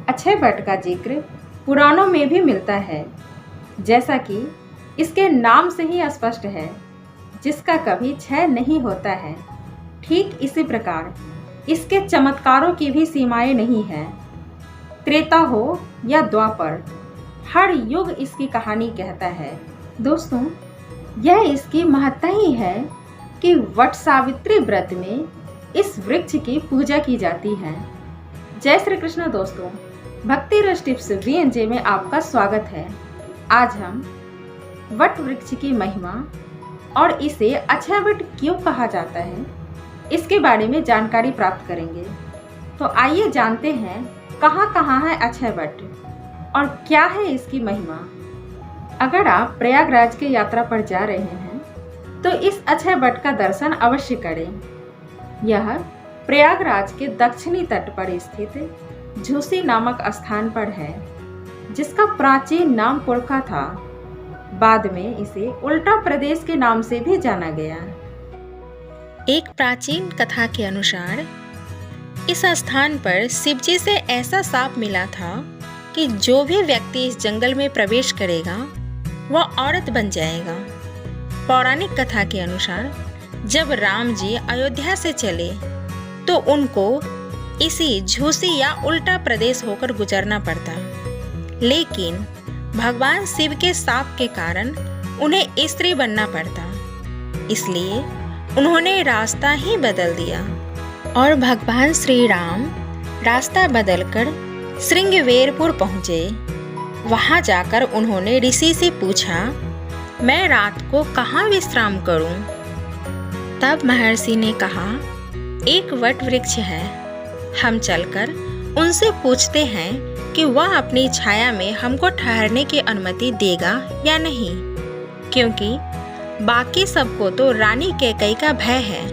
अक्षय वट का जिक्र पुराणों में भी मिलता है, जैसा कि इसके नाम से ही स्पष्ट है, जिसका कभी क्षय नहीं होता है। ठीक इसी प्रकार इसके चमत्कारों की भी सीमाएं नहीं हैं। त्रेता हो या द्वापर, हर युग इसकी कहानी कहता है। दोस्तों, यह इसकी महत्ता ही है कि वट सावित्री व्रत में इस वृक्ष की पूजा की जाती है। जय श्री कृष्ण दोस्तों, भक्ति रस टिप्स VNJ में आपका स्वागत है। आज हम वट वृक्ष की महिमा और इसे अक्षय वट क्यों कहा जाता है, इसके बारे में जानकारी प्राप्त करेंगे। तो आइए जानते हैं कहाँ कहाँ है अक्षय वट और क्या है इसकी महिमा। अगर आप प्रयागराज की यात्रा पर जा रहे हैं तो इस अक्षय वट का दर्शन अवश्य करें। यह प्रयागराज के दक्षिणी तट पर स्थित झूसी नामक स्थान पर है, जिसका प्राचीन नाम पुरखा था। बाद में इसे उल्टा प्रदेश के नाम से भी जाना गया। एक प्राचीन कथा के अनुसार इस स्थान पर शिवजी से ऐसा शाप मिला था कि जो भी व्यक्ति इस जंगल में प्रवेश करेगा वह औरत बन जाएगा। पौराणिक कथा के अनुसार जब राम जी अयोध्या से चले तो उनको इसी झूसी या उल्टा प्रदेश होकर गुजरना पड़ता, लेकिन भगवान शिव के शाप के कारण उन्हें स्त्री बनना पड़ता। इसलिए उन्होंने रास्ता ही बदल दिया और भगवान श्री राम रास्ता बदलकर श्रृंगवेरपुर पहुँचे। वहाँ जाकर उन्होंने ऋषि से पूछा, मैं रात को कहाँ विश्राम करूँ? तब महर्षि ने कहा, एक वट वृक्ष है, हम चलकर उनसे पूछते हैं कि वह अपनी छाया में हमको ठहरने की अनुमति देगा या नहीं, क्योंकि बाकी सबको तो रानी कैकेयी का भय है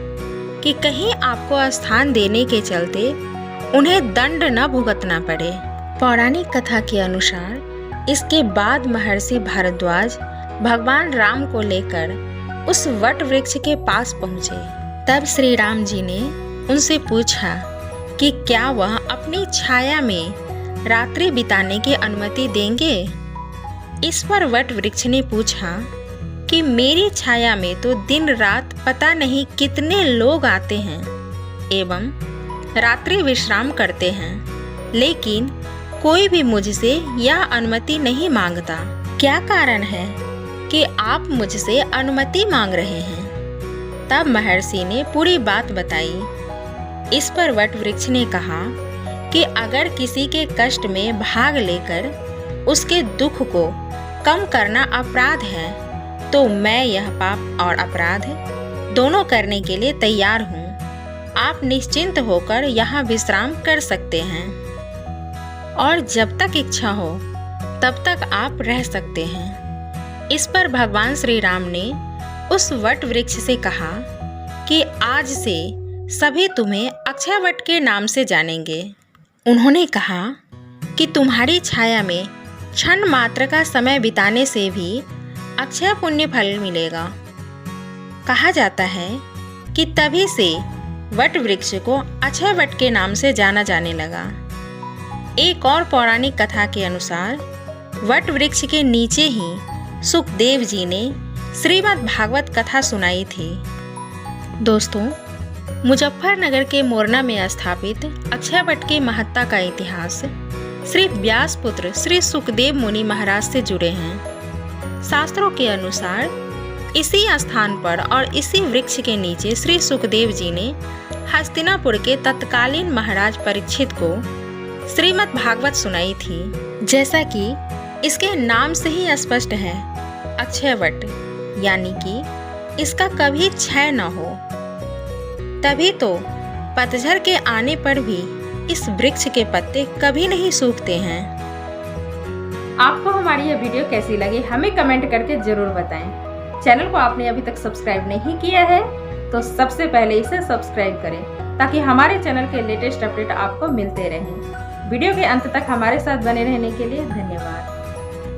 कि कहीं आपको स्थान देने के चलते उन्हें दंड न भुगतना पड़े। पौराणिक कथा के अनुसार इसके बाद महर्षि भारद्वाज भगवान राम को लेकर उस वट वृक्ष के पास पहुँचे। तब श्री राम जी ने उनसे पूछा कि क्या वह अपनी छाया में रात्रि बिताने की अनुमति देंगे। इस पर वट वृक्ष ने पूछा कि मेरी छाया में तो दिन रात पता नहीं कितने लोग आते हैं एवं रात्रि विश्राम करते हैं, लेकिन कोई भी मुझसे यह अनुमति नहीं मांगता। क्या कारण है कि आप मुझसे अनुमति मांग रहे हैं? तब महर्षि ने पूरी बात बताई। इस पर वट वृक्ष ने कहा कि अगर किसी के कष्ट में भाग लेकर उसके दुख को कम करना अपराध है तो मैं यह पाप और अपराध दोनों करने के लिए तैयार हूँ। आप निश्चिंत होकर यहाँ विश्राम कर सकते हैं और जब तक इच्छा हो तब तक आप रह सकते हैं। इस पर भगवान श्री राम ने उस वट वृक्ष से कहा कि आज से सभी तुम्हें अक्षय वट के नाम से जानेंगे। उन्होंने कहा कि तुम्हारी छाया में क्षण मात्र का समय बिताने से भी अक्षय पुण्य फल मिलेगा। कहा जाता है कि तभी से वट वृक्ष को अक्षय वट के नाम से जाना जाने लगा। एक और पौराणिक कथा के अनुसार वट वृक्ष के नीचे ही सुखदेव जी ने श्रीमद् भागवत कथा सुनाई थी। दोस्तों, मुजफ्फरनगर के मोरना में स्थापित अक्षय वट की महत्ता का इतिहास श्री व्यास पुत्र श्री सुखदेव मुनि महाराज से जुड़े हैं। शास्त्रों के अनुसार इसी स्थान पर और इसी वृक्ष के नीचे श्री सुखदेव जी ने हस्तिनापुर के तत्कालीन महाराज परीक्षित को श्रीमद् भागवत सुनाई थी। जैसा कि इसके नाम से ही स्पष्ट है, अक्षय वट यानी कि इसका कभी क्षय न हो। तभी तो पतझड़ के आने पर भी इस वृक्ष के पत्ते कभी नहीं सूखते हैं। आपको हमारी यह वीडियो कैसी लगी हमें कमेंट करके जरूर बताएं। चैनल को आपने अभी तक सब्सक्राइब नहीं किया है तो सबसे पहले इसे सब्सक्राइब करें ताकि हमारे चैनल के लेटेस्ट अपडेट आपको मिलते रहें। वीडियो के अंत तक हमारे साथ बने रहने के लिए धन्यवाद।